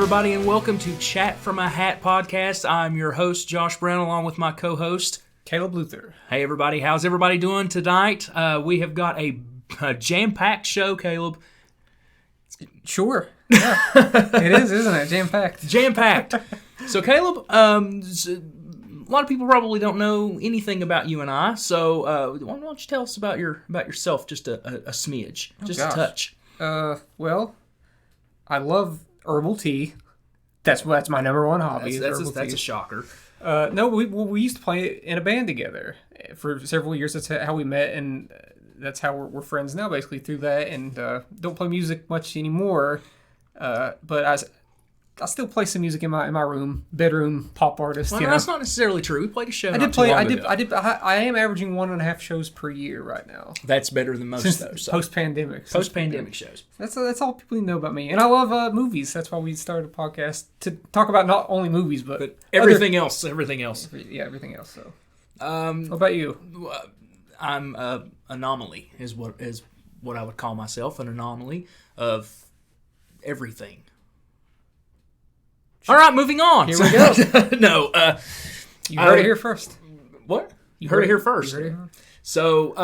everybody, and welcome to Chat From a Hat podcast. I'm your host, Josh Brown, along with my co-host, Caleb Luther. Hey, everybody. How's everybody doing tonight? We have got a jam-packed show, Caleb. Sure. Yeah. It is, isn't it? Jam-packed. Jam-packed. So, Caleb, a lot of people probably don't know anything about you and I, so why don't you tell us about yourself, just a smidge, just a touch. Well, I love herbal tea. That's my number one hobby. That's a shocker. No, we used to play in a band together for several years. That's how we met, and that's how we're friends now, basically, through that. And don't play music much anymore, but I still play some music in my room, bedroom, pop artist. Well, that's not necessarily true. We played a show. I am averaging 1.5 shows per year right now. That's better than most though. So. Post-pandemic shows. That's all people need to know about me. And I love movies. That's why we started a podcast to talk about not only movies but everything else. Everything else. Everything else. So, what about you? I'm an anomaly. Is what I would call myself, an anomaly of everything. All right, moving on. Here we go. No, you heard it here first. What? You heard it here first. So,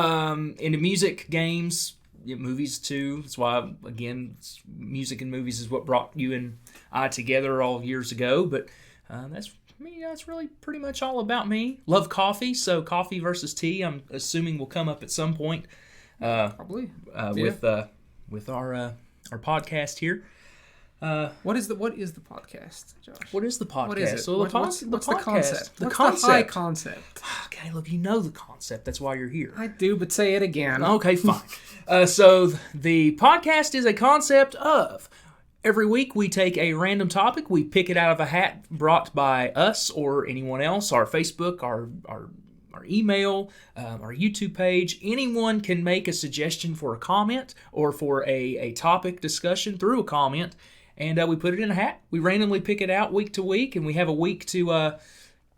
into music, games, movies too. That's why, again, music and movies is what brought you and I together all years ago. But that's me. That's really pretty much all about me. Love coffee. So, coffee versus tea, I'm assuming will come up at some point. Probably with our podcast here. What is the podcast, Josh? What is the podcast? What is it? So what's the concept? The concept? The high concept? Caleb, you know the concept. That's why you're here. I do, but say it again. Okay, fine. So the podcast is a concept of every week we take a random topic, we pick it out of a hat brought by us or anyone else, our Facebook, our email, our YouTube page. Anyone can make a suggestion for a comment or for a topic discussion through a comment. And we put it in a hat. We randomly pick it out week to week, and we have a week to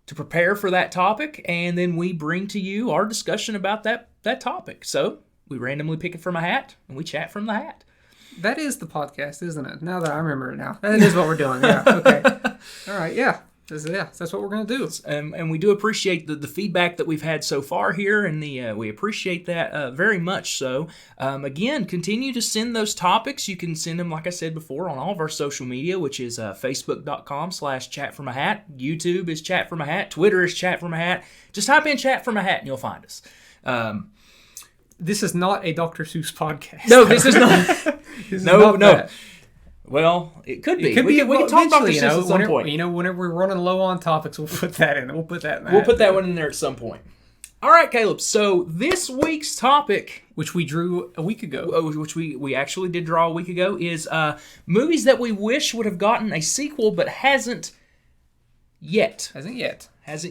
prepare for that topic, and then we bring to you our discussion about that topic. So we randomly pick it from a hat, and we chat from the hat. That is the podcast, isn't it? Now that I remember it now. That is what we're doing, yeah. Okay. All right, yeah. That's what we're going to do. And we do appreciate the feedback that we've had so far here, and we appreciate that very much so. Again, continue to send those topics. You can send them, like I said before, on all of our social media, which is facebook.com/chatfromahat. YouTube is Chat From a Hat. Twitter is Chat From a Hat. Just type in Chat From a Hat and you'll find us. This is not a Dr. Seuss podcast. No, this is not. No. That. Well, it could be. We can talk about this at some point. Whenever we're running low on topics, we'll put that in. We'll put that one in there at some point. All right, Caleb. So this week's topic, which we drew a week ago, which we actually did draw a week ago, is movies that we wish would have gotten a sequel but hasn't yet. Hasn't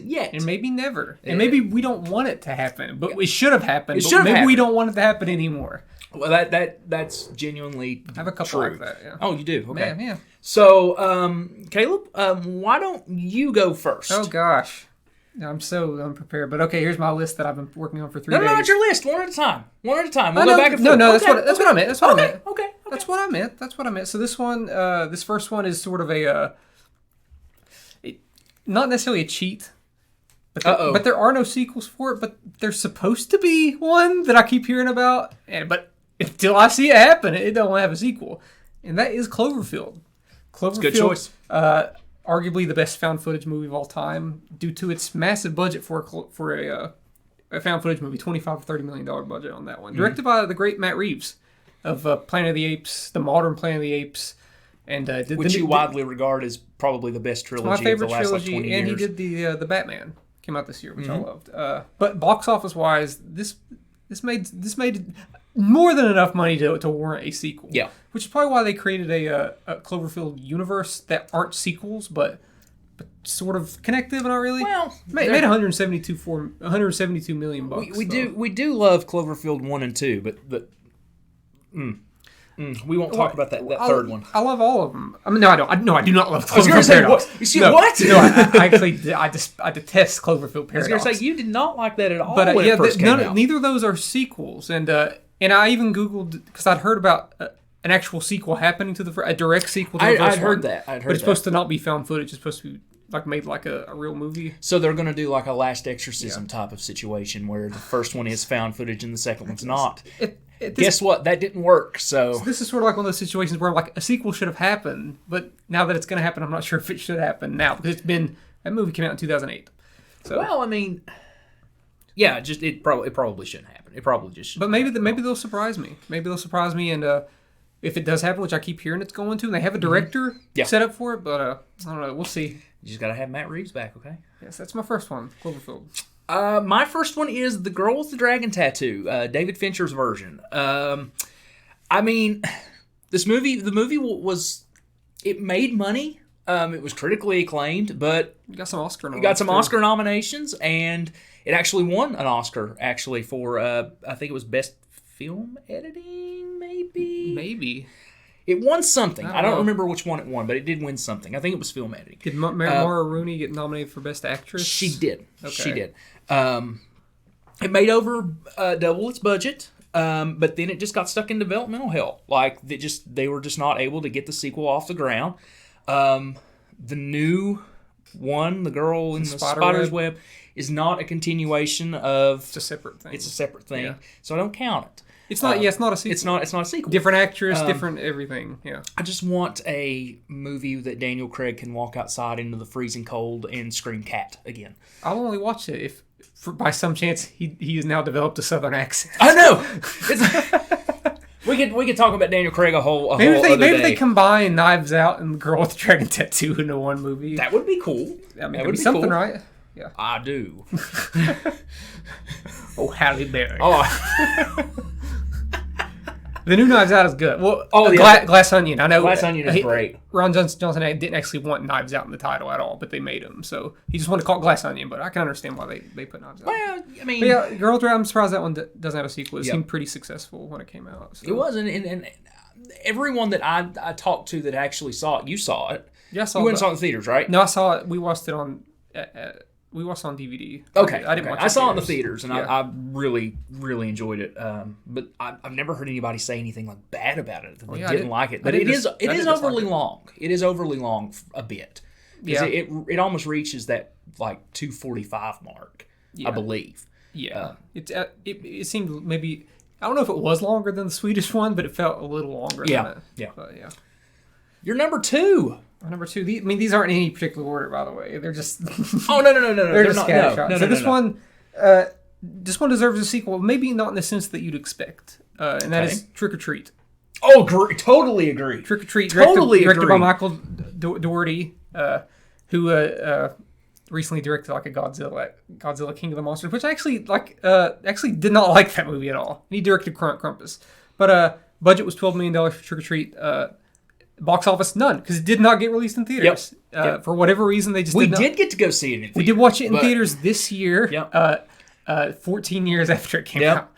yet. And maybe never. And maybe we don't want it to happen, but it should have happened. We don't want it to happen anymore. Well, that's genuinely I have a couple true. Like that, yeah. Oh, you do? Okay. Yeah. So, Caleb, why don't you go first? Oh, gosh. I'm so unprepared. But, okay, here's my list that I've been working on for 3 days. No, not your list. One at a time. We'll go back and forth. No, that's what I meant. That's what I meant. Okay. That's what I meant. So this first one is sort of not necessarily a cheat. But there are no sequels for it, but there's supposed to be one that I keep hearing about. But until I see it happen, it don't have a sequel. And that is Cloverfield. It's a good choice. Arguably the best found footage movie of all time due to its massive budget for a found footage movie, $25 to $30 million budget on that one. Mm-hmm. Directed by the great Matt Reeves of Planet of the Apes, the modern Planet of the Apes. And which you widely regard as probably the best trilogy of the last 20 years. And he did the Batman. Came out this year, which I loved. But box office wise, this made more than enough money to warrant a sequel. Yeah, which is probably why they created a Cloverfield universe that aren't sequels, but sort of connected, but not really. Well, made 172 million bucks. We do love Cloverfield 1 and 2, but. We won't talk about that third one. I love all of them. I mean, no, I don't. I do not love Cloverfield I was going to say, what? You see, what? No, I detest Cloverfield Paradox. I was going to say, you did not like that at all when it first came out. Neither of those are sequels. And I even Googled, because I'd heard about an actual sequel happening to a direct sequel to the first I'd one. heard that. I'd heard but it's supposed to not be found footage. It's supposed to be like made like a real movie. So they're going to do like a Last Exorcism type of situation where the first one is found footage and the second one's not. Guess what? That didn't work. So this is sort of like one of those situations where like a sequel should have happened, but now that it's going to happen, I'm not sure if it should happen now because that movie came out in 2008. So well, I mean, yeah, just it probably shouldn't happen. It probably just shouldn't. But maybe they'll surprise me. Maybe they'll surprise me, and if it does happen, which I keep hearing it's going to, and they have a director set up for it, but I don't know. We'll see. You just got to have Matt Reeves back, okay? Yes, that's my first one, Cloverfield. My first one is The Girl with the Dragon Tattoo, David Fincher's version. I mean, the movie it made money. It was critically acclaimed, but it got some Oscar nominations. It got some Oscar nominations, and it actually won an Oscar for I think it was Best Film Editing, maybe. It won something. I don't remember which one it won, but it did win something. I think it was film editing. Did Mara Rooney get nominated for Best Actress? She did. Okay. She did. It made over double its budget, but then it just got stuck in developmental hell. Like they were just not able to get the sequel off the ground. The new one, The Girl in the Spider's Web, is not a continuation of. It's a separate thing. It's a separate thing, so I don't count it. It's not. It's not a sequel. It's not a sequel. Different actress, different everything. Yeah. I just want a movie that Daniel Craig can walk outside into the freezing cold and scream "cat" again. I'll only watch it if, by some chance, he has now developed a Southern accent. I know. We could talk about Daniel Craig a whole other day. Maybe they combine Knives Out and The Girl with the Dragon Tattoo into one movie. That would be cool. I mean, that would be something, cool. Right? Yeah. I do. Oh, Halle Berry. Oh. The new Knives Out is good. Well, Glass Onion. I know. Glass Onion is great. Ron Johnson didn't actually want Knives Out in the title at all, but they made him. So he just wanted to call it Glass Onion, but I can understand why they put Knives Out. Well, I mean... But yeah, Girl Dragon, I'm surprised that one doesn't have a sequel. It seemed pretty successful when it came out. So. It was, and everyone that I talked to that actually saw it, you saw it. Yeah, I saw it. You went and saw it in theaters, right? No, I saw it. We watched it on... We watched it on DVD. Okay. I didn't watch it. I saw it in the theaters, and I really, really enjoyed it. But I've never heard anybody say anything like bad about it. They didn't like it. But it is overly long. It is overly long a bit. Yeah. It almost reaches that like 2:45 mark, I believe. Yeah. It seemed maybe... I don't know if it was longer than the Swedish one, but it felt a little longer than it. Yeah. But yeah. You're number 2. Number 2. These aren't in any particular order, by the way. They're just... Oh, no. They're just scattershot. So this one deserves a sequel. Maybe not in the sense that you'd expect. And that is Trick or Treat. Oh, totally agree. Trick or Treat, directed by Michael Dougherty, who recently directed like a Godzilla King of the Monsters, which I actually did not like that movie at all. He directed Krampus. But budget was $12 million for Trick or Treat. Box office, none, because it did not get released in theaters. Yep. For whatever reason, they just did get to go see it in theaters. We did watch it in theaters this year, 14 years after it came out.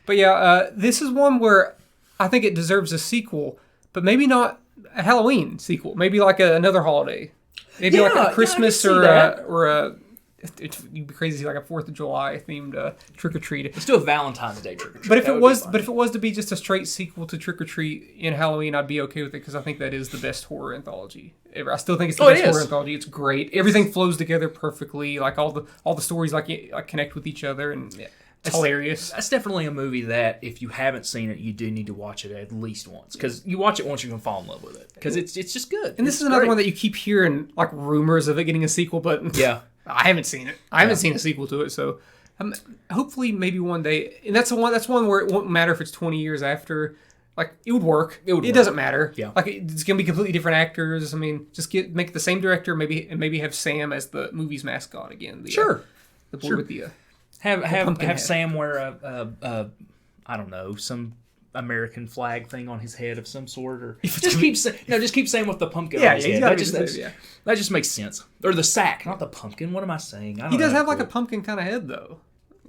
But yeah, this is one where I think it deserves a sequel, but maybe not a Halloween sequel. Maybe like another holiday. Maybe like a Christmas or a... You'd be crazy, like a 4th of July themed Trick or Treat. Let's do a Valentine's Day Trick or Treat. But if it was to be just a straight sequel to Trick or Treat in Halloween, I'd be okay with it because I think that is the best horror anthology ever. I still think it's the best horror anthology. It's great. Everything flows together perfectly. Like all the stories like connect with each other, and it's hilarious. That's definitely a movie that if you haven't seen it, you do need to watch it at least once, because you watch it once, you're gonna fall in love with it because it's just good. And this is another one that you keep hearing like rumors of it getting a sequel, but I haven't seen it. I haven't seen a sequel to it, so hopefully maybe one day. And that's one where it won't matter if it's 20 years after. Like, it would work. It doesn't matter. Yeah. Like, it's gonna be completely different actors. I mean, just make it the same director, maybe have Sam as the movie's mascot again. The boy with the have Sam wear a I don't know, some American flag thing on his head of some sort, or just keep saying with the pumpkin on his head. That just makes sense. Or the sack, not the pumpkin. What am I saying? He does have like a pumpkin kind of head though.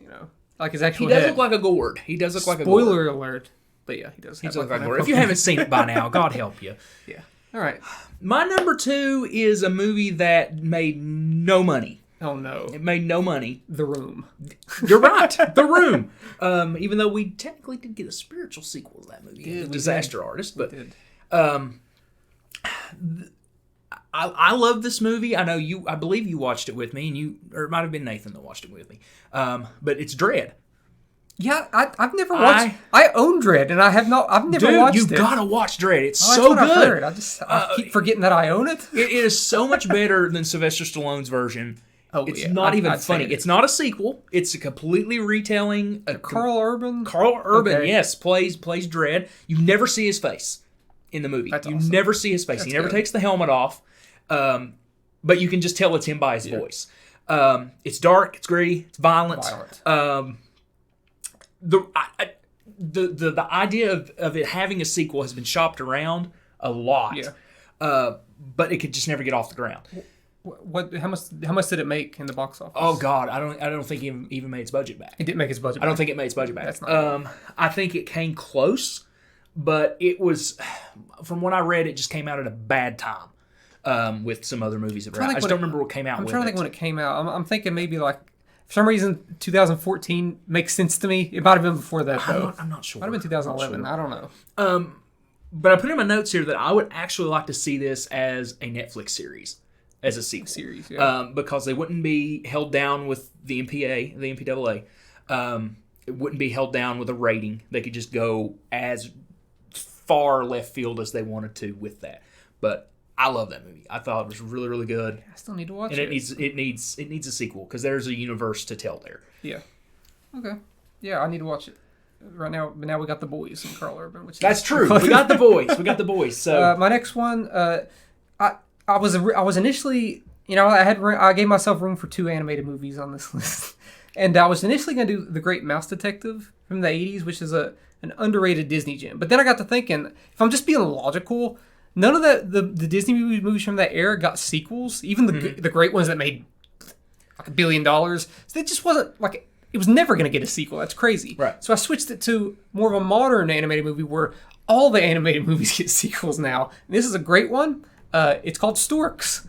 You know, like his actual head. He does look like a gourd. He does look like a gourd. Spoiler alert. But yeah, he does look like a gourd. If you haven't seen it by now, God help you. Yeah. All right. My number 2 is a movie that made no money. Oh no. It made no money. The Room. You're right. The Room. Even though we technically did get a spiritual sequel to that movie, Yeah, The Disaster Artist. But did. I love this movie. I know you. I believe you watched it with me, or it might have been Nathan that watched it with me. But it's Dread. Yeah, I've never watched. I own Dread, and I've never watched it. You gotta watch Dread. It's that's so what good. I've heard. I keep forgetting that I own it. It is so much better than Sylvester Stallone's version. Oh, it's yeah. not even I'd funny. say It's not a sequel. It's a completely retelling. Carl Urban. Carl Urban, Okay. yes, plays Dread. You never see his face in the movie. That's you awesome. never see his face. That's he never good. takes the helmet off. But you can just tell it's him by his voice. It's dark. It's gritty. It's violent. The idea of it having a sequel has been shopped around a lot. Yeah. But it could just never get off the ground. What? How much did it make in the box office? Oh God, I don't think it even made its budget back. It didn't make its budget. I don't think it made its budget back. That's not. I think it came close, but it was, from what I read, it just came out at a bad time with some other movies that were out. I just don't remember what came out. I'm with trying to think when it came out. I'm thinking maybe like, for some reason 2014 makes sense to me. It might have been before that though. I'm not sure. Might have been 2011. I don't know. But I put in my notes here that I would actually like to see this as a Netflix series. As a sequel. Series, yeah. Because they wouldn't be held down with the MPAA. It wouldn't be held down with a rating. They could just go as far left field as they wanted to with that. But I love that movie. I thought it was really, really good. I still need to watch and it. it needs a sequel because there's a universe to tell there. Yeah. Okay. Yeah, I need to watch it. Right now, but now we got The Boys and Carl Urban, which That's true. We got The Boys. So my next one, I was initially, I gave myself room for 2 animated movies on this list, and I was initially going to do The Great Mouse Detective from the 80s, which is an underrated Disney gem. But then I got to thinking, if I'm just being logical, none of the Disney movies from that era got sequels, even the great ones that made like $1 billion. So it just wasn't like, it was never going to get a sequel. That's crazy. Right. So I switched it to more of a modern animated movie where all the animated movies get sequels now. And this is a great one. It's called Storks.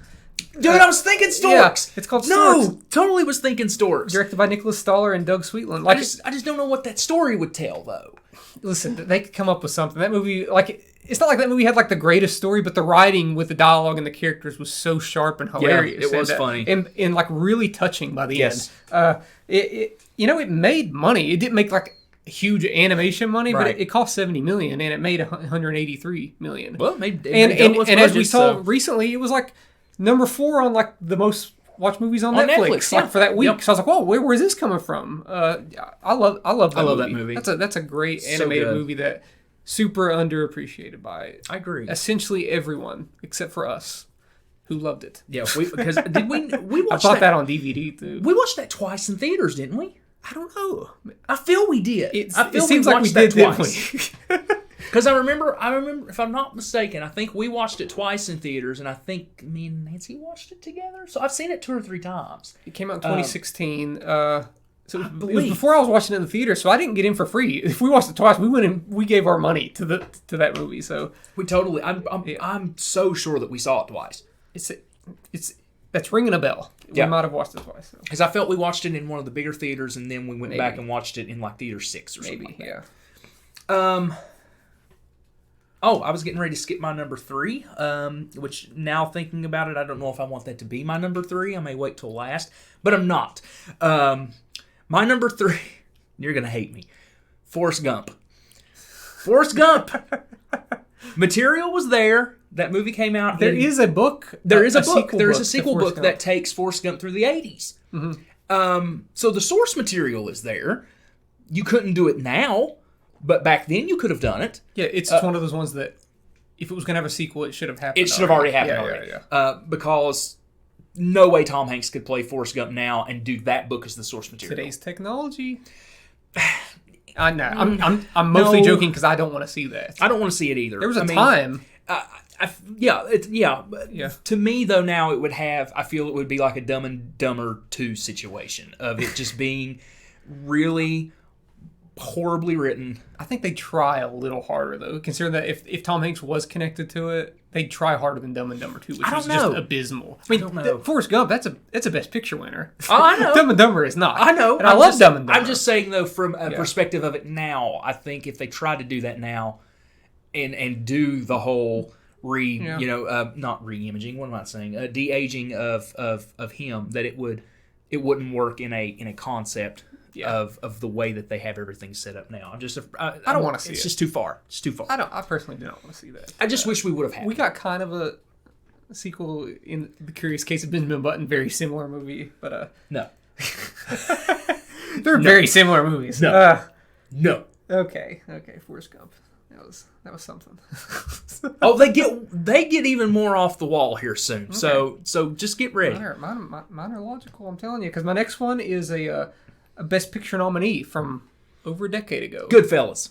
dude, I was thinking Storks. Yeah, it's called Storks. No, totally was thinking Storks. Directed by Nicholas Stoller and Doug Sweetland. I just don't know what that story would tell though. Listen, they could come up with something. That movie, it's not like that movie had like the greatest story, but the writing with the dialogue and the characters was so sharp and hilarious. Yeah, it was funny and like really touching by the end. It made money. It didn't make like huge animation money, Right. but it cost $70 million and it made $183 million. Well, it and doubled its as we budget, saw so- recently, it was like number 4 on like the most watched movies on Netflix, yeah. for that week. Yep. So I was like, whoa, where is this coming from? I love that movie. That's a great So animated good. movie that super underappreciated by I agree. essentially everyone except for us who loved it. Yeah, because did we I watched bought that on DVD too. We watched that twice in theaters, didn't we? I don't know. I feel we did. It feel seems like we watched that did, didn't twice. we? Because I remember, if I'm not mistaken, I think we watched it twice in theaters, and I think me and Nancy watched it together. So I've seen it 2 or 3 times. It came out in 2016. So it was believe. before I was watching it in the theater, so I didn't get in for free. If we watched it twice, we went and we gave our money to that movie. So We totally. I'm so sure that we saw it twice. it's that's ringing a bell. Yeah. We might have watched it twice. So. Because I felt we watched it in one of the bigger theaters, and then we went back and watched it in like theater 6 or something. Maybe, Like yeah. that. Oh, I was getting ready to skip my number 3, which now thinking about it, I don't know if I want that to be my number 3. I may wait till last, but I'm not. My number 3, you're going to hate me, Forrest Gump. Forrest Gump. Material was there. That movie came out. There is a book. There is a book. sequel There is book a sequel to Forrest book Gump. that takes Forrest Gump through the 80s. So the source material is there. You couldn't do it now, but back then you could have done it. Yeah, it's one of those ones that if it was going to have a sequel, it should have happened. It should have already happened Yeah, already. yeah. Because no way Tom Hanks could play Forrest Gump now and do that book as the source material. Today's technology. I know. I'm mostly No. joking because I don't want to see that. I don't want to see it either. There was a time. Yeah. To me, though, now I feel it would be like a Dumb and Dumber 2 situation of it just being really horribly written. I think they try a little harder, though, considering that if Tom Hanks was connected to it, they'd try harder than Dumb and Dumber 2, which was just abysmal. I mean, Forrest Gump, that's a Best Picture winner. Oh, I know. Dumb and Dumber is not. I know. And I love Dumb and Dumber. I'm just saying, though, from a perspective of it now, I think if they try to do that now and do the whole not re-imaging, what am I saying? De-aging of him, that it wouldn't work in a concept of the way that they have everything set up now. I don't want to see it. It's just too far. It's too far. I personally do not want to see that. I just wish we would have had. We got kind of a sequel in The Curious Case of Benjamin Button, very similar movie, but no. They're very similar movies. No. No. Okay, Forrest Gump. That was something. Oh, they get even more off the wall here soon. Okay. So just get ready. Mine are logical, I'm telling you, because my next one is a Best Picture nominee from over a decade ago. Goodfellas.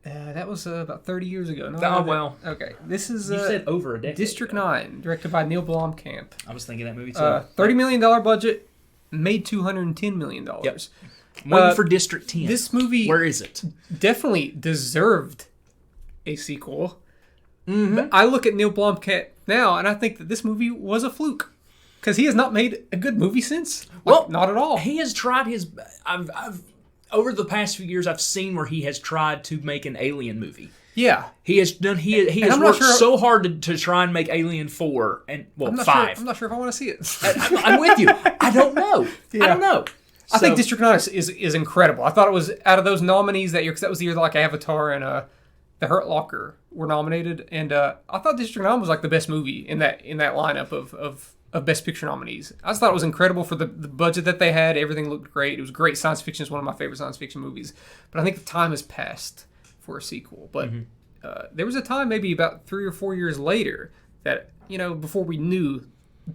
That was about 30 years ago. Well. Okay, this is you said over a decade. District 9, directed by Neil Blomkamp. I was thinking that movie too. $30 million budget, made $210 million. Yep. I'm waiting for District 10. This movie, where is it? Definitely deserved a sequel. Mm-hmm. But I look at Neil Blomkamp now, and I think that this movie was a fluke. Because he has not made a good movie since. Well, not at all. He has tried his... I've over the past few years, I've seen where he has tried to make an Alien movie. Yeah. He has done... He has worked so hard to try and make Alien 4 and, 5. I'm not sure if I want to see it. I'm with you. I don't know. Yeah. I don't know. I think District 9 is incredible. I thought it was out of those nominees that year, because that was the year that like Avatar and The Hurt Locker were nominated, and I thought District 9 was like the best movie in that lineup of Best Picture nominees. I just thought it was incredible for the budget that they had. Everything looked great. It was great science fiction. It's one of my favorite science fiction movies. But I think the time has passed for a sequel. But there was a time maybe about 3 or 4 years later that, before we knew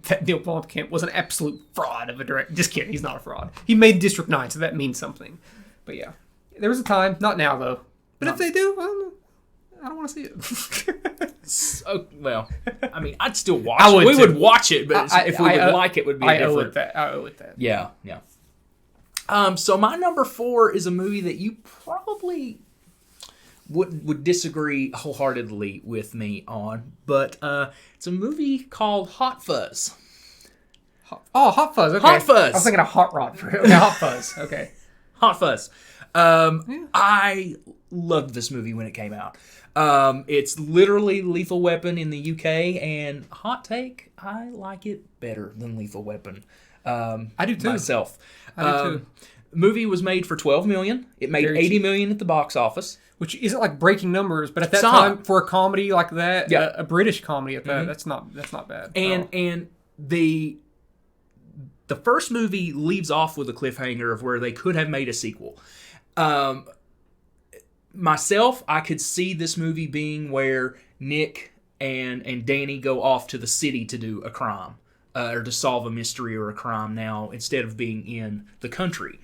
that Neil Blomkamp was an absolute fraud of a director. Just kidding, he's not a fraud. He made District 9, so that means something. But yeah, there was a time, not now though. But if they do, I don't want to see it. Well, I mean, I'd still watch it. We would watch it, but if we would like it, would be different. I owe it that. Yeah. So my number 4 is a movie that you probably would disagree wholeheartedly with me on, but it's a movie called Hot Fuzz. Hot Fuzz. Okay. Hot Fuzz. I was thinking of Hot Rod. Okay, Hot Fuzz. Okay. Hot Fuzz. I loved this movie when it came out. It's literally Lethal Weapon in the UK, and hot take, I like it better than Lethal Weapon. I do too. Myself. I do too. Movie was made for $12 million. It made $80 million at the box office. Which isn't like breaking numbers, but at that time, for a comedy like that, a British comedy at that, that's not bad. And the first movie leaves off with a cliffhanger of where they could have made a sequel. Myself, I could see this movie being where Nick and Danny go off to the city to do a crime, or to solve a mystery or a crime now, instead of being in the country.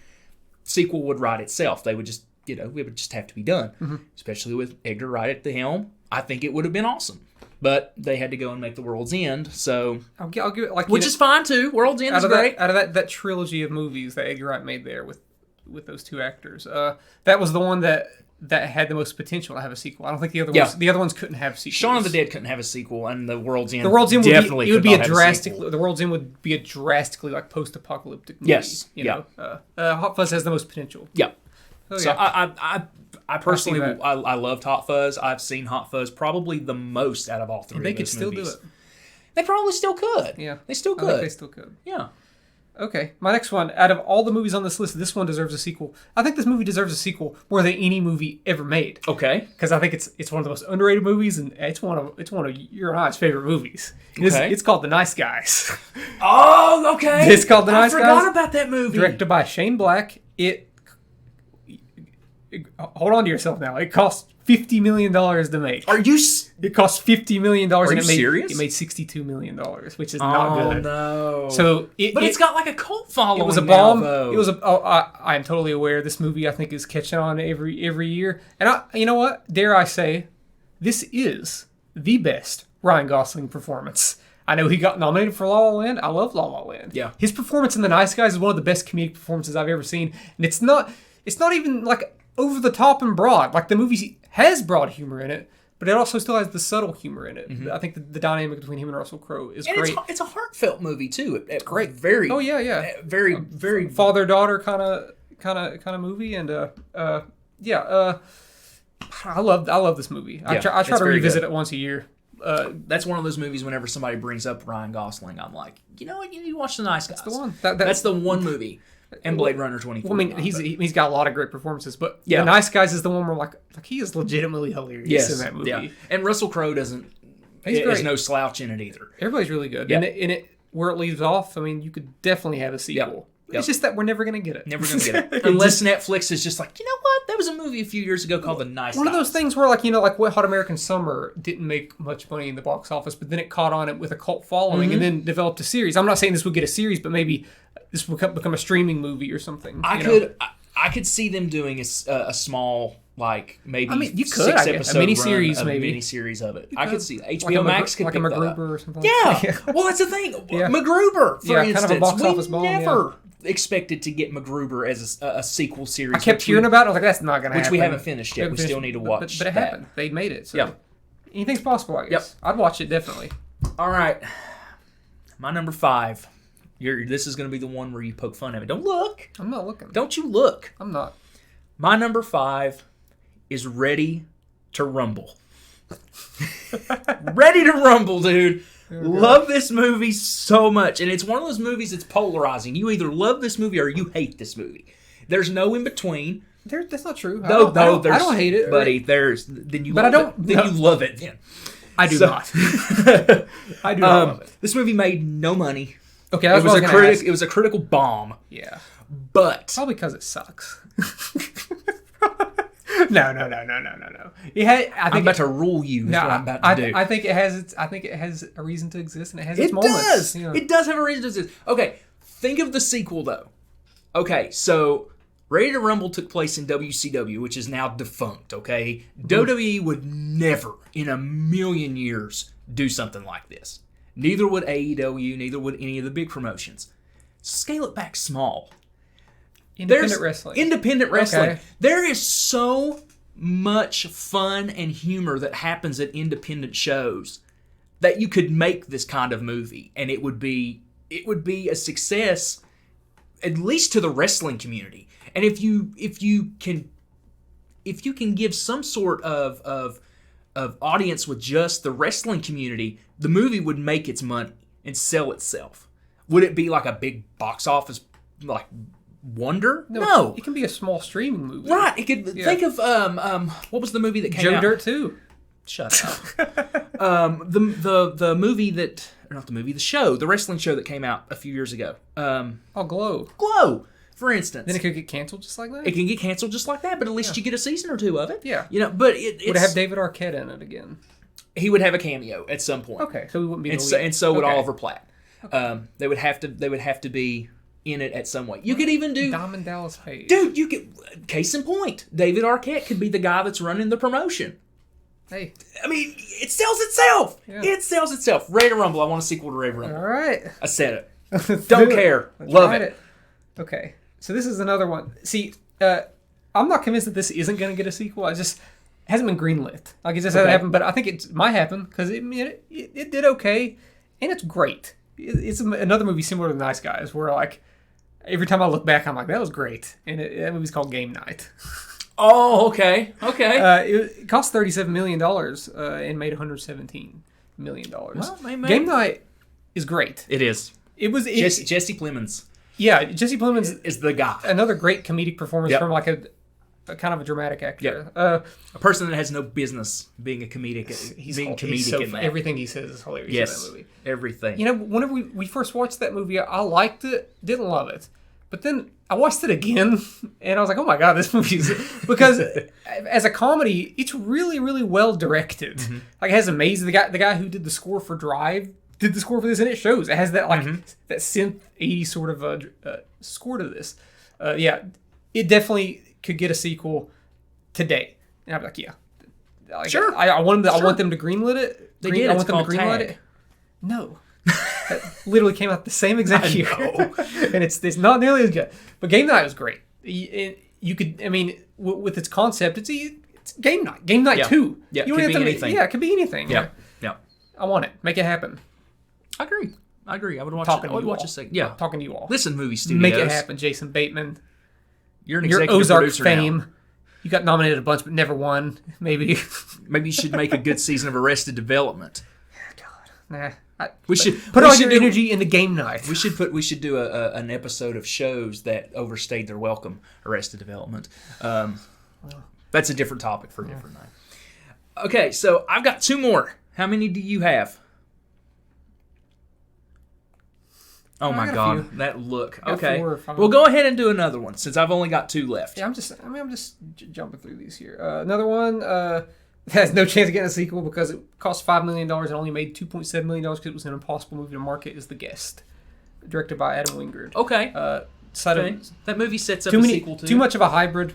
Sequel would write itself. They would just, it would just have to be done. Especially with Edgar Wright at the helm. I think it would have been awesome. But they had to go and make The World's End, so... I'll give it, like... Which is fine, too. World's End is great. Out of that trilogy of movies that Edgar Wright made there with those two actors, that was the one that had the most potential to have a sequel. I don't think the other ones couldn't have sequels. Shaun of the Dead couldn't have a sequel, and The World's End definitely would be a drastically... The World's End would be a drastically, like, post-apocalyptic movie. Yes, Hot Fuzz has the most potential. Yeah. So I personally, I loved Hot Fuzz. I've seen Hot Fuzz probably the most out of all three of those movies. They could still do it. They probably still could. Yeah. They still could. I think they still could. Yeah. Okay. My next one, out of all the movies on this list, this one deserves a sequel. I think this movie deserves a sequel more than any movie ever made. Okay. Because I think it's one of the most underrated movies, and it's one of your and I's favorite movies. It's called The Nice Guys. Oh, okay. It's called The Nice Guys. I forgot about that movie. Directed by Shane Black. Hold on to yourself now. It cost $50 million to make. It cost $50 million. Are you serious? It made $62 million, which is not good. Oh, no. So it's got like a cult following. It was a bomb. I am totally aware. This movie, I think, is catching on every year. And you know what? Dare I say, this is the best Ryan Gosling performance. I know he got nominated for La La Land. I love La La Land. Yeah. His performance in The Nice Guys is one of the best comedic performances I've ever seen. And it's not even like over the top and broad. Like the movie has broad humor in it, but it also still has the subtle humor in it. Mm-hmm. I think the dynamic between him and Russell Crowe is great. It's a heartfelt movie too. It's great. Very. Oh yeah. Very very father-daughter kind of movie, and I love this movie. I try to revisit it once a year. That's one of those movies. Whenever somebody brings up Ryan Gosling, I'm like, you know what? You need to watch The Nice Guys. That's the one. That's the one movie. And Blade Runner 2049. Well, I mean, he's got a lot of great performances, but The Nice Guys is the one where like he is legitimately hilarious in that movie. Yeah. And Russell Crowe is no slouch in it either. Everybody's really good. Yeah. And it where it leaves off, I mean, you could definitely have a sequel. Yep. It's just that we're never going to get it. Never going to get it. Unless Netflix is just like, you know what? There was a movie a few years ago called The Nice Guys. One of those things where, like, like Wet Hot American Summer didn't make much money in the box office, but then it caught on it with a cult following and then developed a series. I'm not saying this would get a series, but maybe this would become a streaming movie or something. I could see them doing a small, like, maybe you could, 6-episode a mini-series, maybe. A mini-series of it. I could see that. HBO like Max could like pick a MacGruber or something. Yeah. Well, that's the thing. MacGruber, for instance. Kind of a box office bomb. Never expected to get MacGruber as a sequel series. I kept hearing about it. I was like, that's not going to happen. Which we haven't finished yet. We still need to watch But it happened. They made it. So anything's possible, I guess. I'd watch it, definitely. All right. My number 5. This is going to be the one where you poke fun at me. Don't look. I'm not looking. Don't you look. I'm not. My number 5 is Ready to Rumble. Ready to Rumble, dude. Love this movie so much. And it's one of those movies that's polarizing. You either love this movie or you hate this movie. There's no in between. That's not true. I don't hate it, buddy. You love it. Then I do not. I do not love it. This movie made no money. Okay, it was a critical bomb. Yeah, but probably because it sucks. No. I'm about to rule you. No, what I'm about to do. I think it has a reason to exist, and it has its moments. It does have a reason to exist. Okay, think of the sequel though. Okay, so Ready to Rumble took place in WCW, which is now defunct. Okay, WWE would never in a million years do something like this. Neither would AEW. Neither would any of the big promotions. Scale it back small. Independent wrestling. Okay. There is so much fun and humor that happens at independent shows that you could make this kind of movie, and it would be a success, at least to the wrestling community. And if you can give some sort of audience with just the wrestling community, the movie would make its money and sell itself. Would it be like a big box office like wonder? No. It can be a small streaming movie. Right. It could think of what was the movie that came out? Joe Dirt 2. Shut up. The show, the wrestling show that came out a few years ago. Glow. Glow, for instance. Then it could get canceled just like that? It can get canceled just like that, but at least you get a season or two of it. Yeah. But it would have David Arquette in it again. He would have a cameo at some point. Okay, so he wouldn't be and so would Oliver Platt. Okay. They would have to be in it at some way. You could even do Diamond Dallas Page. Dude, you could, case in point, David Arquette could be the guy that's running the promotion. Hey. I mean, it sells itself. Yeah. It sells itself. Ready to Rumble. I want a sequel to Ready to Rumble. All right. I said it. Don't care. Love it. Okay. So this is another one. See, I'm not convinced that this isn't going to get a sequel. It hasn't been greenlit. Like, it just hasn't happened, but I think it might happen because it did okay, and it's great. It's another movie similar to The Nice Guys, where, like, every time I look back, I'm like, that was great. And that movie's called Game Night. Oh, okay. It cost $37 million and made $117 million. Well, Game Night is great. It is. Jesse Plemons. Yeah, Jesse Plemons is the guy. Another great comedic performance from like a kind of a dramatic actor. Yep. A person that has no business being a comedic. He's comedic in that. Everything he says is hilarious in that movie. Everything. Whenever we first watched that movie, I liked it, didn't love it. But then I watched it again, and I was like, oh my God, this movie's... Because as a comedy, it's really, really well directed. Mm-hmm. Like, it has amazing... The guy who did the score for Drive did the score for this, and it shows. It has that, like, that synth 80s sort of score to this. It definitely could get a sequel today. And I'd be like, yeah. Like, sure. I want them to greenlit it. They did. I want them to greenlit it. No. That literally came out the same exact year. And it's not nearly as good. But Game Night was great. you could. I mean, with its concept, it's game night. Game night 2. Yeah, you it could be anything. Yeah, it could be anything. Yeah. Yeah. I want it. Make it happen. I agree. I would watch Talking it. I would to you watch all. a second. Yeah. Talking to you all. Listen, movie studios. Make it happen, Jason Bateman. You're an Your executive Ozark producer fame. now. You got nominated a bunch, but never won. Maybe. Maybe you should make a good season of Arrested Development. Nah. We should put we all should your do- energy into game night. We should do an episode of shows that overstayed their welcome. Arrested Development. That's a different topic for a different night. Okay, so I've got 2 more. How many do you have? Oh my got a God, few. that look. got Okay, 4 or 5. well, go ahead and do another one since I've only got 2 left. Yeah, I'm just jumping through these here. Another one has no chance of getting a sequel because it cost $5 million and only made $2.7 million because it was an impossible movie to market. Is The Guest, directed by Adam Wingard. Okay. That movie sets up a sequel to too much of a hybrid.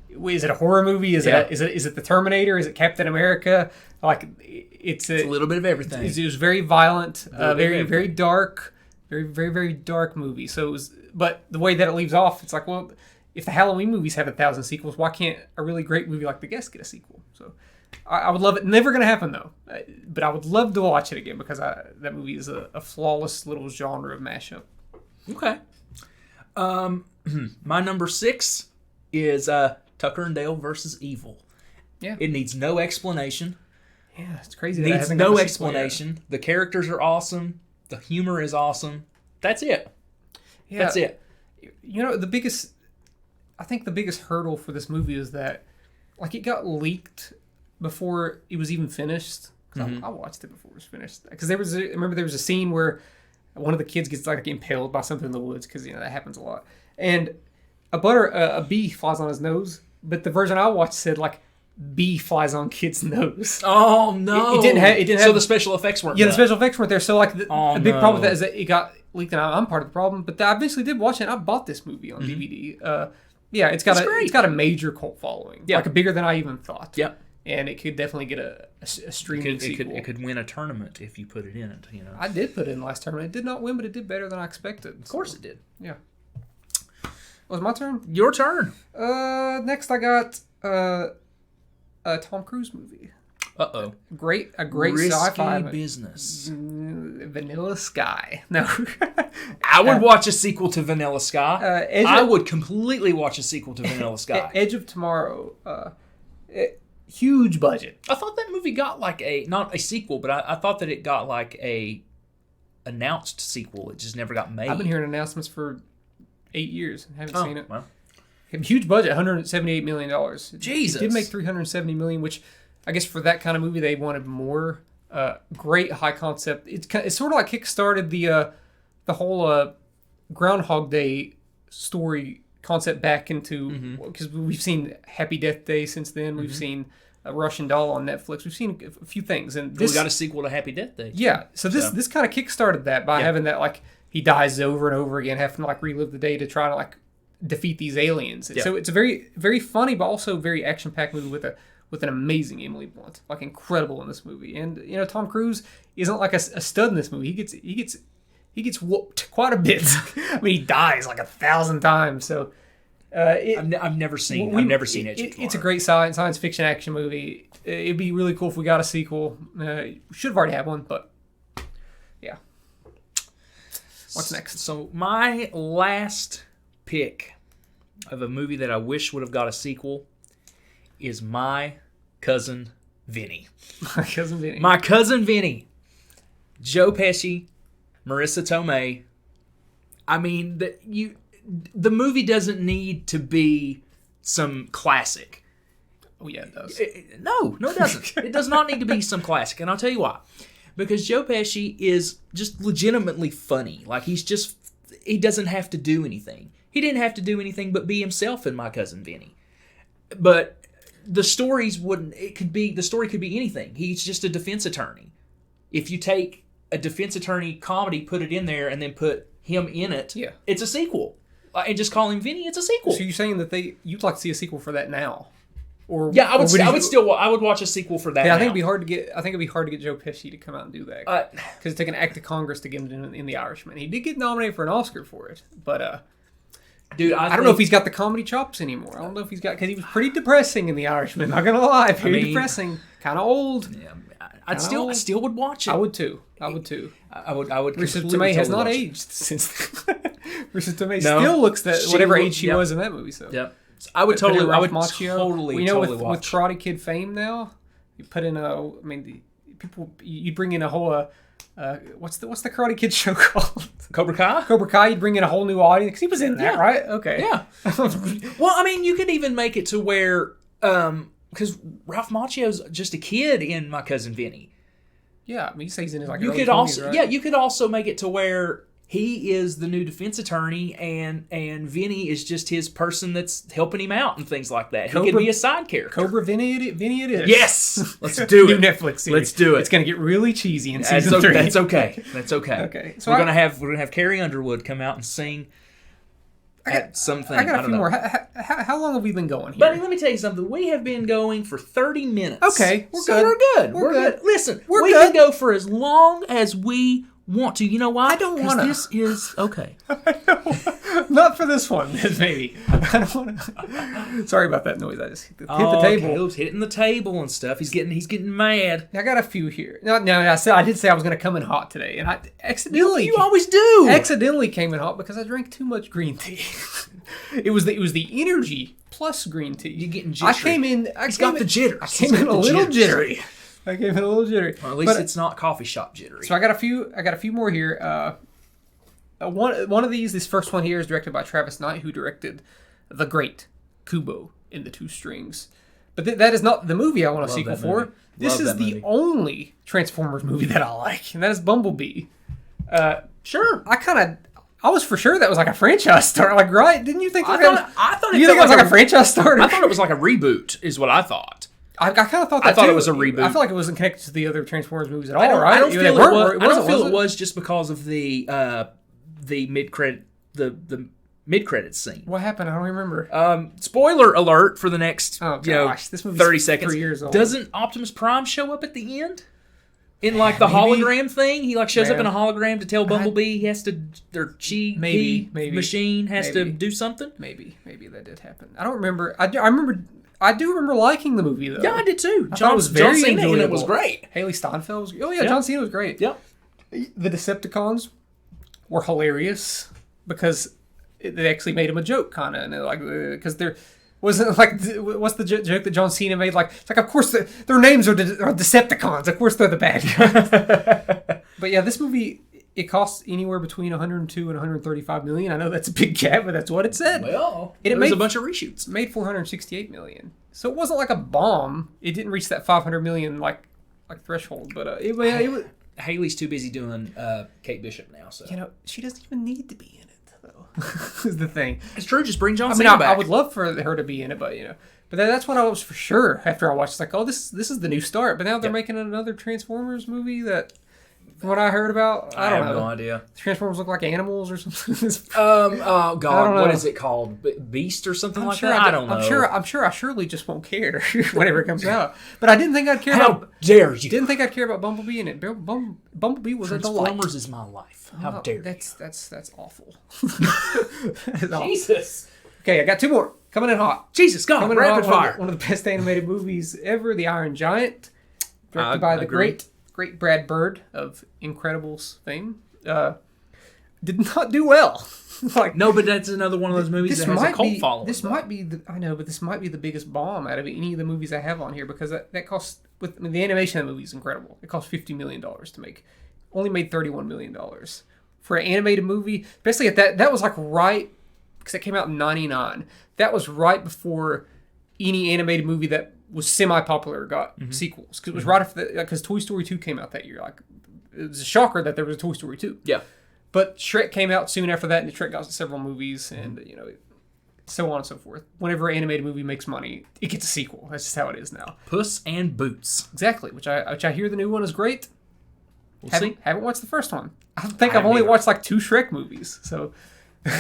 Is it a horror movie? Is it the Terminator? Is it Captain America? Like it's a little bit of everything. It was very violent, very everything. very dark, very dark movie. So it was, but the way that it leaves off, it's like, well, if the Halloween movies have 1,000 sequels, why can't a really great movie like The Guest get a sequel? So I would love it. Never going to happen though, but I would love to watch it again because that movie is a flawless little genre of mashup. Okay. My number 6 is Tucker and Dale versus Evil. Yeah. It needs no explanation. Yeah, it's crazy. It needs no explanation. The characters are awesome. The humor is awesome. That's it. Yeah. That's it. You know, I think the biggest hurdle for this movie is that, like, it got leaked before it was even finished. Because I watched it before it was finished. Because there was a scene where one of the kids gets like impaled by something in the woods, because that happens a lot, and a bee flies on his nose. But the version I watched said like bee flies on kid's nose. Oh no! It didn't have. So the special effects weren't. Yeah, done. the special effects weren't there. So like the big no. problem with that is that it got leaked, and I'm part of the problem. But I eventually did watch it. And I bought this movie on DVD. Yeah, it's got a major cult following. Yeah, like bigger than I even thought. Yep. And it could definitely get a streaming sequel. It could win a tournament if you put it in it. I did put it in the last tournament. It did not win, but it did better than I expected. Of course it did. Yeah. Was my turn? Your turn. Next I got a Tom Cruise movie. Uh-oh. A great Risky sci-fi business. Vanilla Sky. No. I would watch a sequel to Vanilla Sky. I would completely watch a sequel to Vanilla Sky. Edge of Tomorrow. Huge budget. I thought that movie got like not a sequel, but I thought that it got like a announced sequel. It just never got made. I've been hearing announcements for 8 years and haven't seen it. Well. Huge budget, $178 million. Jesus. It did make $370 million, which I guess for that kind of movie they wanted more. Great high concept. It's sort of like kickstarted the whole Groundhog Day story concept back into, because we've seen Happy Death Day since then. We've seen Russian Doll on Netflix. We've seen a few things, and we got a sequel to Happy Death Day. Yeah, so this kind of kickstarted that by having that, like, he dies over and over again, having to like relive the day to try to like defeat these aliens. Yeah. So it's a very, very funny but also very action packed movie with an amazing Emily Blunt, like incredible in this movie. And Tom Cruise isn't like a stud in this movie. He gets whooped quite a bit. I mean, he dies like 1,000 times. So I've never seen it. It's a great science fiction action movie. It'd be really cool if we got a sequel. Should have already had one, but yeah. What's next? So my last pick of a movie that I wish would have got a sequel is My Cousin Vinny. My Cousin Vinny. My Cousin Vinny. Joe Pesci, Marissa Tomei. I mean, the movie doesn't need to be some classic. Oh yeah, it does. No, it doesn't. It does not need to be some classic, and I'll tell you why. Because Joe Pesci is just legitimately funny. Like, he doesn't have to do anything. He didn't have to do anything but be himself in My Cousin Vinny. But the story could be anything. He's just a defense attorney. If you take a defense attorney comedy, put it in there, and then put him in it, it's a sequel. And just call him Vinny, it's a sequel. So you're saying that you'd like to see a sequel for that now? Or yeah, I would watch a sequel for that. Yeah, I think it'd be hard to get Joe Pesci to come out and do that, because it took an act of Congress to get him in The Irishman. He did get nominated for an Oscar for it, but Dude, I don't know if he's got the comedy chops anymore. I don't know if he's got, because he was pretty depressing in The Irishman. Not gonna lie, very depressing, kind of old. Yeah, I still would watch it. I would too. I would. Marisa Tomei has not aged since. Marisa Tomei still looks that whatever age she was in that movie. So yep. So I would totally. Ralph Macchio. Totally. You know, totally with Karate Kid fame now, you put in a. I mean, people. You bring in a whole. What's the Karate Kid show called? Cobra Kai. Cobra Kai. You'd bring in a whole new audience because he was in that, right? Okay. Yeah. Well, I mean, you could even make it to where, because Ralph Macchio's just a kid in My Cousin Vinny. Yeah, I mean, you say he's in his You early could 20s, also, right? you could also make it to where he is the new defense attorney, and Vinny is just his person that's helping him out and things like that. He could be a side character. Cobra Vinny it is. Yes, let's do it. New Netflix series. Let's do it. It's gonna get really cheesy in season 3. That's okay. That's okay. Okay. So we're gonna have Carrie Underwood come out and sing at something. I got a few know. more. How long have we been going here? Buddy, let me tell you something. We have been going for 30 minutes. Okay, We're good. We're good. Listen, we good. can go for as long as we want to. You know why? I don't want to. This is okay. Not for this one, maybe. I don't want to. Sorry about that noise. I just hit the table. Caleb's hitting the table and stuff. He's getting mad. I got a few here. No, I did say I was going to come in hot today, and I accidentally. You always do. Accidentally came in hot because I drank too much green tea. It was the energy plus green tea. You're getting jittery. He's got the jitters. I came in a little jittery. Or at least it's not coffee shop jittery. So I got a few more here. One of these, this first one here, is directed by Travis Knight, who directed The Great Kubo in the Two Strings. But that is not the movie I want a sequel for. This is the only Transformers movie that I like, and that is Bumblebee. Sure. I was for sure that was like a franchise start. Like, right? Didn't you think? I thought it was like a franchise starter. I thought it was like a reboot, is what I thought. I kind of thought that I thought too. it was a reboot. I feel like it wasn't connected to the other Transformers movies at all, right? I don't feel it was just because of the mid-credit scene. What happened? I don't remember. Spoiler alert for the next this movie's 30 seconds. 3 years old. Doesn't Optimus Prime show up at the end? In like the hologram thing? He like shows up in a hologram to tell Bumblebee he has to maybe machine has to do something? Maybe that did happen. I don't remember. I do remember liking the movie though. Yeah, I did too. John was very enjoyable. And it was great. Haley Steinfeld was. Oh yeah, John Cena was great. Yep. The Decepticons were hilarious because they actually made him a joke, kind of, and like because there wasn't like what's the joke that John Cena made? Like it's like of course their names are Decepticons. Of course they're the bad guys. But yeah, this movie. It costs anywhere between 102 and 135 million. I know that's a big gap, but that's what it said. Well, it made a bunch of reshoots. It made 468 million. So it wasn't like a bomb. It didn't reach that 500 million like threshold, but it was. Haley's too busy doing Kate Bishop now, so she doesn't even need to be in it though. Is the thing. It's true. Just bring John Cena back. I would love for her to be in it, but But that's what I was for sure after I watched. It's like, oh, this is the new start. But now they're making another Transformers movie that. From what I heard about, I don't know. I have no idea. Transformers look like animals or something. Oh God, what is it called? Beast or something like that? I don't know. I'm sure I surely just won't care whenever it comes out. But I didn't think I'd care. How dare you? Didn't think I'd care about Bumblebee in it. Bumblebee was a delight. Transformers is my life. How dare you? That's awful. Jesus. Okay, I got two more coming in hot. Jesus, God, rapid fire. One of the best animated movies ever, The Iron Giant, directed by the great Brad Bird of Incredibles fame. Did not do well. No, but that's another one of those movies that has a cult following. This might be the biggest bomb out of any of the movies I have on here because that costs the animation of the movie is incredible. It cost $50 million to make. Only made $31 million for an animated movie. Basically, that was like right because it came out in '99. That was right before any animated movie that was semi-popular got sequels because it was right after because Toy Story 2 came out that year. Like it was a shocker that there was a Toy Story 2. Yeah, but Shrek came out soon after that, and Shrek got several movies, and so on and so forth. Whenever an animated movie makes money, it gets a sequel. That's just how it is now. Puss and Boots, exactly. Which I hear the new one is great. Haven't watched the first one. I think I've only watched like 2 Shrek movies, so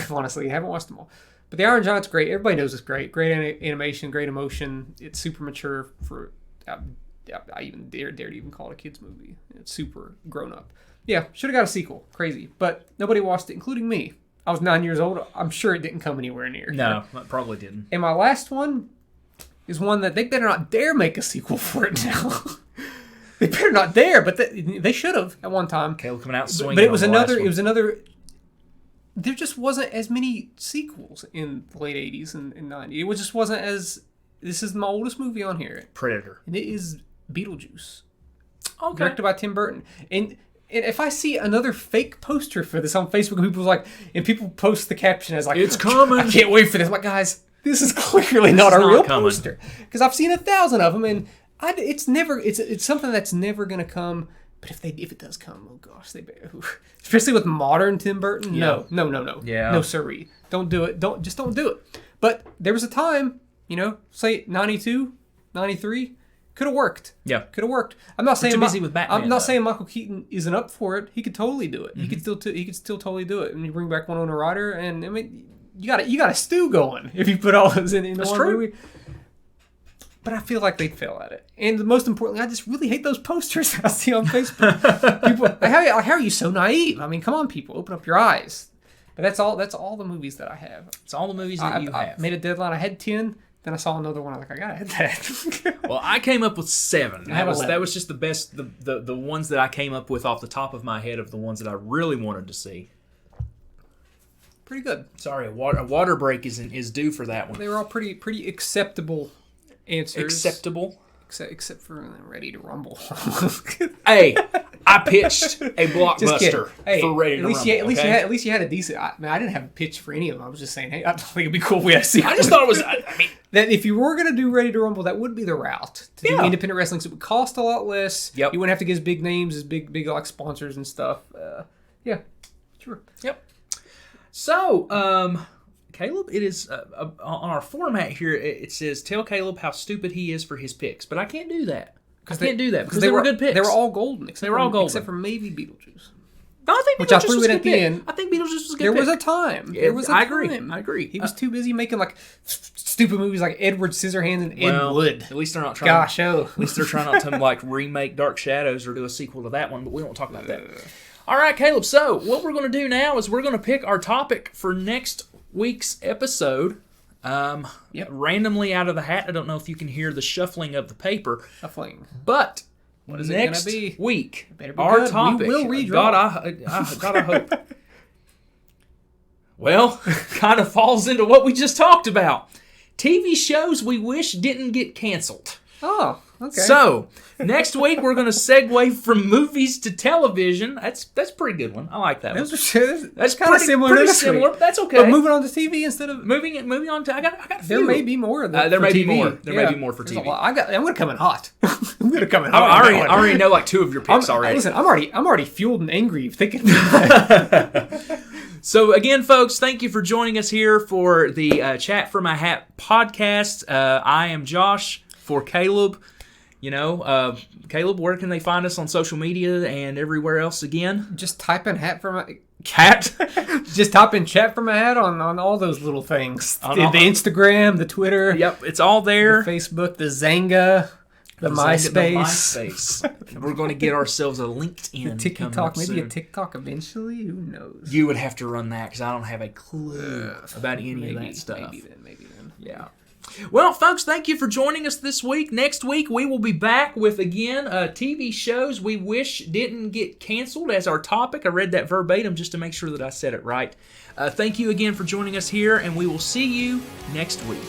honestly, I haven't watched them all. But The Iron Giant's great. Everybody knows it's great. Great animation, great emotion. It's super mature for... I even dare to even call it a kid's movie. It's super grown up. Yeah, should have got a sequel. Crazy. But nobody watched it, including me. I was 9 years old. I'm sure it didn't come anywhere near. No, it probably didn't. And my last one is one that they better not dare make a sequel for it now. They better not dare, but they should have at one time. Caleb coming out swinging. But it was another. There just wasn't as many sequels in the late 80s and 90s. It just wasn't as... This is my oldest movie on here. Predator. And it is Beetlejuice. Okay. Directed by Tim Burton. And if I see another fake poster for this on Facebook, and people post the caption as like, it's coming. I can't wait for this. I'm like, guys, this is clearly not a real poster. Because I've seen 1,000 of them, and it's something that's never going to come. But if it does come, oh gosh, especially with modern Tim Burton, no. Yeah. No siree. Don't do it. Don't do it. But there was a time, say 92, 93, could have worked. Yeah. Could have worked. I'm not saying too busy with Batman, I'm not saying Michael Keaton isn't up for it. He could totally do it. Mm-hmm. He could still totally do it. And you bring back Winona Ryder, and I mean, you got a stew going if you put all those in one movie. But I feel like they'd fail at it. And most importantly, I just really hate those posters I see on Facebook. People, how are you so naive? I mean, come on, people, open up your eyes. But that's all the movies that I have. It's all the movies that you have. I made a deadline. I had 10. Then I saw another one. I'm like, I gotta hit that. Well, I came up with 7. That was just the best, the ones that I came up with off the top of my head of the ones that I really wanted to see. Pretty good. Sorry, a water break is due for that one. They were all pretty acceptable answers. Acceptable? Except for Ready to Rumble. Hey, I pitched a blockbuster for Ready to Rumble. At least you had a decent... I didn't have a pitch for any of them. I was just saying, hey, I think it'd be cool if we had a sequel. I just thought it was... that if you were going to do Ready to Rumble, that would be the route. To do independent wrestling. So it would cost a lot less. Yep. You wouldn't have to get as big names, as big like sponsors and stuff. Yeah, sure. Yep. So, Caleb, it is on our format here. It says, "Tell Caleb how stupid he is for his picks," but I can't do that. Because they were good picks. They were all golden. They were all golden, except for maybe Beetlejuice. No, I think Beetlejuice was a good pick. I think Beetlejuice was a good pick. There was a time. I agree. He was too busy making like stupid movies like Edward Scissorhands and Ed Wood. At least they're not trying. At least they're trying not to like remake Dark Shadows or do a sequel to that one. But we won't talk about that. All right, Caleb. So what we're going to do now is we're going to pick our topic for next week's episode. Randomly out of the hat. I don't know if you can hear the shuffling of the paper. But what is it going to be? Week, our good. We topic. will redraw. God, I hope. Well, kind of falls into what we just talked about. TV shows we wish didn't get canceled. Oh, okay. So, next week we're going to segue from movies to television. That's a pretty good one. I like that one. That's kind of similar to this week. But that's okay. But moving on to TV instead of... Moving on to... I got a few. There may be more of that There may TV. be more. There may be more for TV. I'm going to come in hot. I already know like 2 of your picks already. Listen, I'm already fueled and angry thinking about that. So again, folks, thank you for joining us here for the Chat from My Hat podcast. I am Josh for Caleb. Caleb, where can they find us on social media and everywhere else again? Just type in hat for my cat. Just type in chat for my hat on all those little things. The Instagram, the Twitter. Yep, it's all there. The Facebook, the Zanga, the MySpace. We're going to get ourselves a LinkedIn. The TikTok, maybe a TikTok eventually. Who knows? You would have to run that because I don't have a clue about any of that stuff. Maybe then. Yeah. Well, folks, thank you for joining us this week. Next week, we will be back with, again, TV shows we wish didn't get canceled as our topic. I read that verbatim just to make sure that I said it right. Thank you again for joining us here, and we will see you next week.